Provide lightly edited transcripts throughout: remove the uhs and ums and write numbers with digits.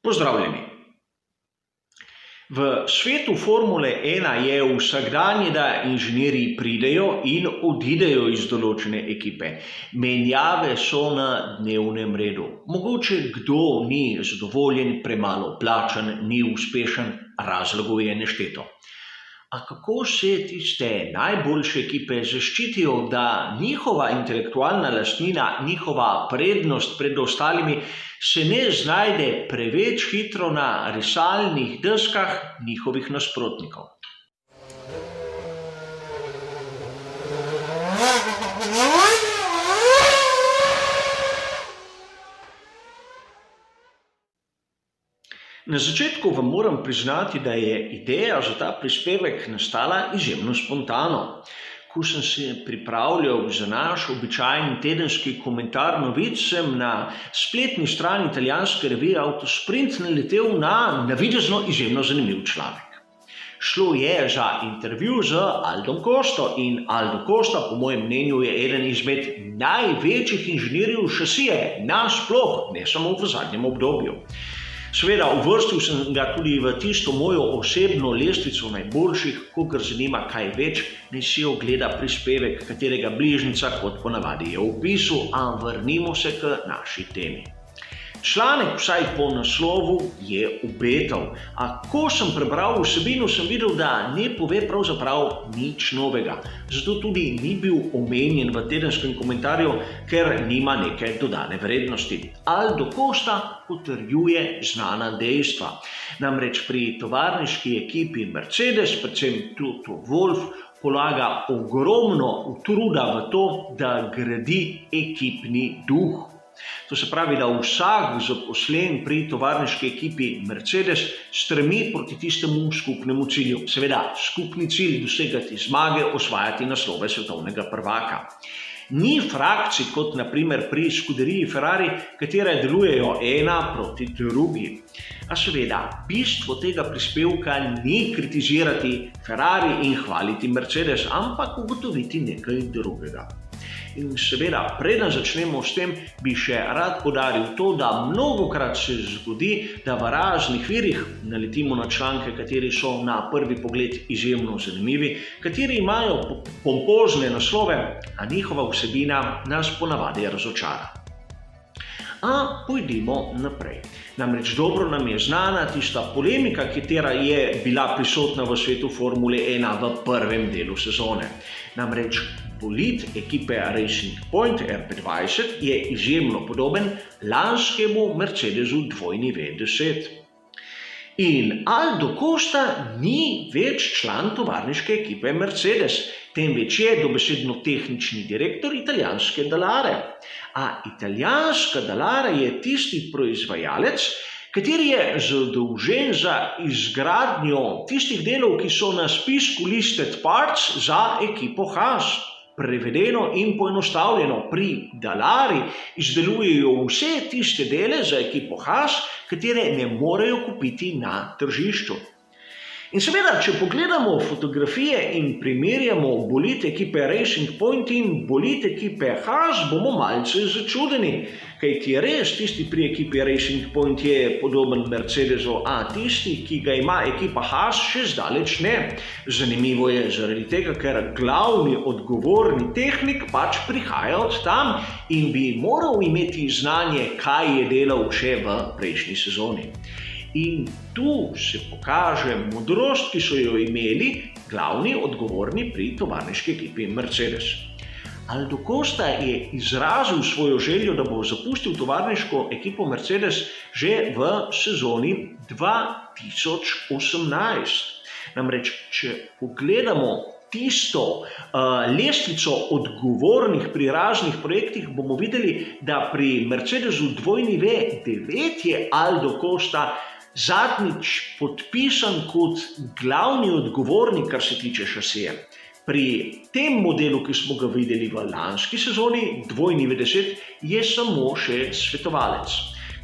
Pozdravljeni. V svetu Formule 1 je vsakdanje, da inženirji pridejo in odidejo iz določene ekipe. Menjave so na dnevnem redu. Mogoče kdo ni zadovoljen, premalo plačan, ni uspešen, razlogov je nešteto. A kako se tiste najboljše ekipe zaščitijo, da njihova intelektualna lastnina, njihova prednost pred ostalimi se ne znajde preveč hitro na risalnih deskah njihovih nasprotnikov? Na začetku vam moram priznati, da je ideja za ta prispevek nastala izjemno spontano. Ko sem se pripravljal za naš običajni tedenski komentar novic, sem na spletni strani italijanske revije Autosprint naletel na navidezno izjemno zanimiv članek. Šlo je za intervju z Aldom Costo in Aldo Costa, po mojem mnenju, je eden izmed največjih inženirjev šasije nasploh, ne samo v zadnjem obdobju. Seveda, uvrstil sem ga tudi v tisto mojo osebno lestvico najboljših, kogar zanima kaj več, naj si ogleda prispevek, katerega bližnjica, kot ponavadi je v opisu, a vrnimo se k naši temi. Članek, vsaj po naslovu, je obetav, a ko sem prebral vsebino, sem videl, da ne pove pravzaprav nič novega. Zato tudi ni bil omenjen v tedenskem komentarju, ker nima neke dodane vrednosti. Aldo Costa potrjuje znana dejstva. Namreč pri tovarniški ekipi Mercedes, predvsem Toto Wolff, polaga ogromno truda v to, da gradi ekipni duh. To se pravi, da vsak zaposlen pri tovarniški ekipi Mercedes stremi proti tistemu skupnemu cilju. Seveda, skupni cilj dosegati zmage, osvajati naslove svetovnega prvaka. Ni frakcij, kot na primer pri skuderiji Ferrari, katere delujejo ena proti drugi. A seveda, bistvo tega prispevka ni kritizirati Ferrari in hvaliti Mercedes, ampak ugotoviti nekaj drugega. In seveda, preden začnemo s tem, bi še rad poudaril to, da mnogokrat se zgodi, da v raznih virih naletimo na članke, kateri so na prvi pogled izjemno zanimivi, kateri imajo pompozne naslove, a njihova vsebina nas ponavadi razočara. A pojdimo naprej. Namreč dobro nam je znana tista polemika, katera je bila prisotna v svetu Formule 1 v prvem delu sezone. Namreč bolid ekipe Racing Point RB20 je izjemno podoben lanskemu Mercedesu W10. In Aldo Costa ni več član tovarniške ekipe Mercedes, temveč je dobesedno tehnični direktor italijanske Dalare. A italijanska Dallara je tisti proizvajalec, kateri je zadolžen za izgradnjo tistih delov, ki so na spisku listed parts za ekipo Haas. Prevedeno in poenostavljeno, pri Dallari izdelujejo vse tiste dele za ekipo Haas, katere ne morejo kupiti na tržišču. In seveda, če pogledamo fotografije in primerjamo bolid ekipe Racing Point in bolid ekipe Haas, bomo malce začudeni. Kajti res, tisti pri ekipi Racing Point je podoben Mercedesu, a tisti, ki ga ima ekipa Haas, še zdaleč ne. Zanimivo je zaradi tega, ker glavni odgovorni tehnik pač prihaja od tam in bi moral imeti znanje, kaj je delal še v prejšnji sezoni. In tu se pokaže modrost, ki so jo imeli glavni odgovorni pri tovarniški ekipi Mercedes. Aldo Costa je izrazil svojo željo, da bo zapustil tovarniško ekipo Mercedes že v sezoni 2018. Namreč, če pogledamo tisto lestvico odgovornih pri raznih projektih, bomo videli, da pri Mercedesu W9 je Aldo Costa zadnjič podpisan kot glavni odgovornik, kar se tiče šasije. Pri tem modelu, ki smo ga videli v lanski sezoni, W10, je samo še svetovalec,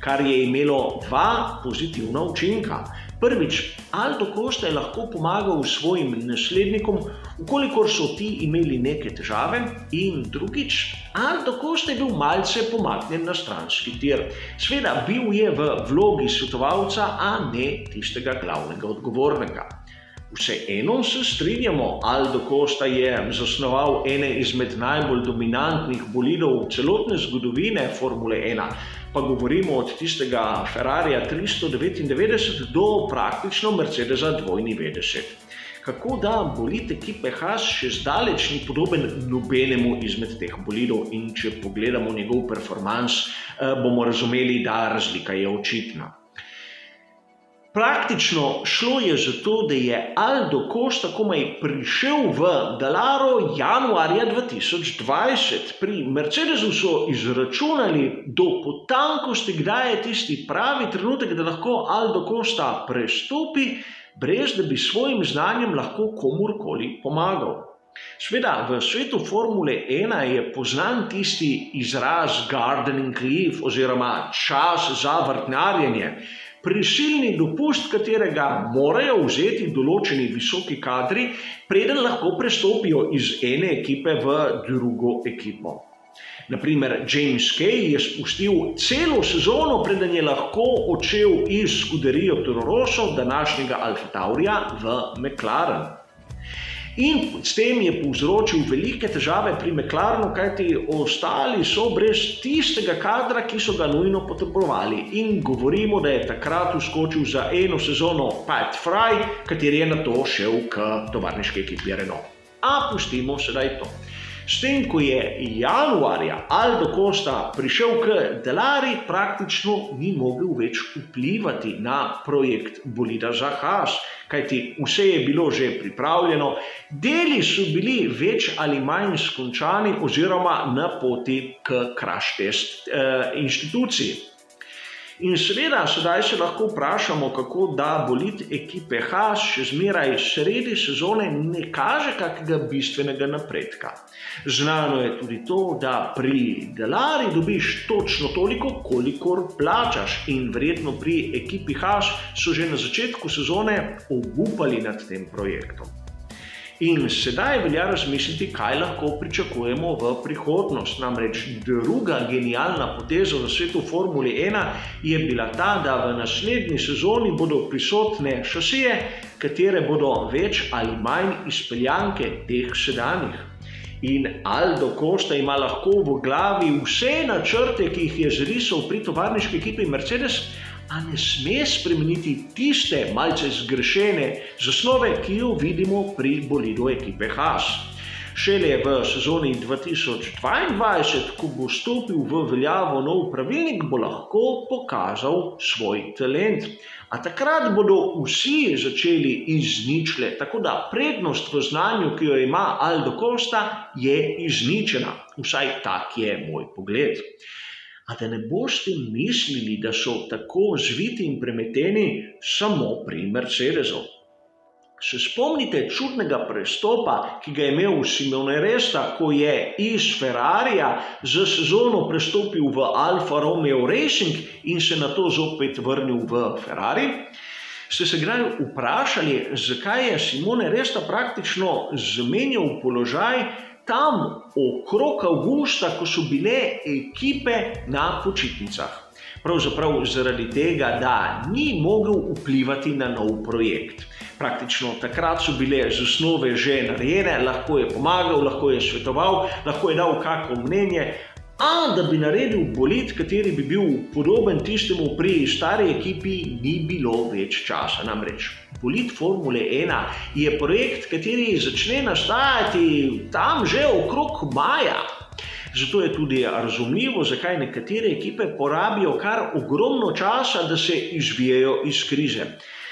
kar je imelo dva pozitivna učinka. Prvič, Aldo Costa je lahko pomagal svojim naslednikom Vkolikor so ti imeli neke težave, in drugič, Aldo Costa je bil malce pomaknjen na stranski tir. Seveda, bil je v vlogi svetovalca, a ne tistega glavnega odgovornega. Vseeno se strinjamo, Aldo Costa je zasnoval ene izmed najbolj dominantnih bolidov celotne zgodovine Formule 1, pa govorimo od tistega Ferrarija 399 do praktično Mercedesa 290. Kako da bolid ekipe Haas še zdaleč ni podoben nobenemu izmed teh bolidov, in če pogledamo njegov performans, bomo razumeli, da razlika je očitna. Praktično šlo je za to, da je Aldo Costa komaj prišel v Dallaro januarja 2020. Pri Mercedesu so izračunali do potankosti, kdaj je tisti pravi trenutek, da lahko Aldo Costa prestopi, brez da bi svojim znanjem lahko komurkoli pomagal. Sveda, v svetu Formule 1 je poznan tisti izraz gardening leave oziroma čas za vrtnarjenje. Prisilni dopust, katerega morajo vzeti določeni visoki kadri, preden lahko prestopijo iz ene ekipe v drugo ekipo. Naprimer, James Kay je spustil celo sezono, preden je lahko odšel iz Scuderia Toro Rosso, današnjega Alfa Taurija, v McLaren. In s tem je povzročil velike težave pri McLarenu, kajti ostali so brez tistega kadra, ki so ga nujno potrebovali. In govorimo, da je takrat vskočil za eno sezono Pat Fry, kateri je nato šel k tovarniški ekipi Renault. A pustimo sedaj to. S tem, ko je januarja Aldo Costa prišel k Dallari, praktično ni mogel več vplivati na projekt bolida za Haas, kajti vse je bilo že pripravljeno, deli so bili več ali manj skončani oziroma na poti k crash test inštituciji. In seveda, sedaj se lahko vprašamo, kako da bolid ekipe Haas še zmeraj sredi sezone ne kaže kakega bistvenega napredka. Znano je tudi to, da pri Dallari dobiš točno toliko, kolikor plačaš, in verjetno pri ekipi Haas so že na začetku sezone obupali nad tem projektom. In sedaj velja razmisliti, kaj lahko pričakujemo v prihodnost. Namreč druga genialna poteza v svetu Formule 1 je bila ta, da v naslednji sezoni bodo prisotne šasije, katere bodo več ali manj izpeljanke teh sedanjih. In Aldo Costa ima lahko v glavi vse načrte, ki jih je zrisal pri tovarniški ekipi Mercedes, a ne sme spremeniti tiste malce zgrešene zasnove, ki jo vidimo pri bolidu ekipe Haas. Šele v sezoni 2022, ko bo stopil v veljavo nov pravilnik, bo lahko pokazal svoj talent. A takrat bodo vsi začeli iz ničle, tako da prednost v znanju, ki jo ima Aldo Costa, je izničena. Vsaj tak je moj pogled. A da ne boste mislili, da so tako zviti in premeteni samo pri Mercedesu. Se spomnite čudnega prestopa, ki ga je imel Simone Resta, ko je iz Ferrarija za sezono prestopil v Alfa Romeo Racing in se nato zopet vrnil v Ferrari? Ste se kdaj vprašali, zakaj je Simone Resta praktično zamenjal položaj tam okrog avgusta, ko so bile ekipe na počitnicah? Pravzaprav zaradi tega, da ni mogel vplivati na nov projekt. Praktično takrat so bile zasnove že narejene, lahko je pomagal, lahko je svetoval, lahko je dal kako mnenje, a da bi naredil bolid, kateri bi bil podoben tistemu pri stari ekipi, ni bilo več časa. Namreč bolid Formule 1 je projekt, kateri začne nastajati tam že okrog maja. Zato je tudi razumljivo, zakaj nekatere ekipe porabijo kar ogromno časa, da se izvijejo iz krize.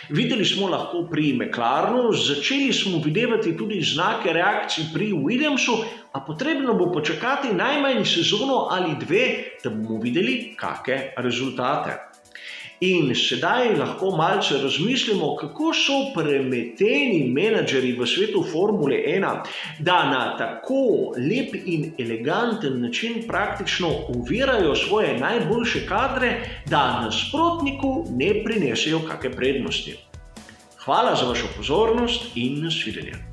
Videli smo lahko pri McLarenu, začeli smo videti tudi znake reakcij pri Williamsu, a potrebno bo počakati najmanj sezono ali dve, da bomo videli kakšne rezultate. In sedaj lahko malce razmislimo, kako so premeteni menedžerji v svetu Formule 1, da na tako lep in eleganten način praktično ovirajo svoje najboljše kadre, da nasprotniku ne prinesejo kakšne prednosti. Hvala za vašo pozornost in nasvidenje.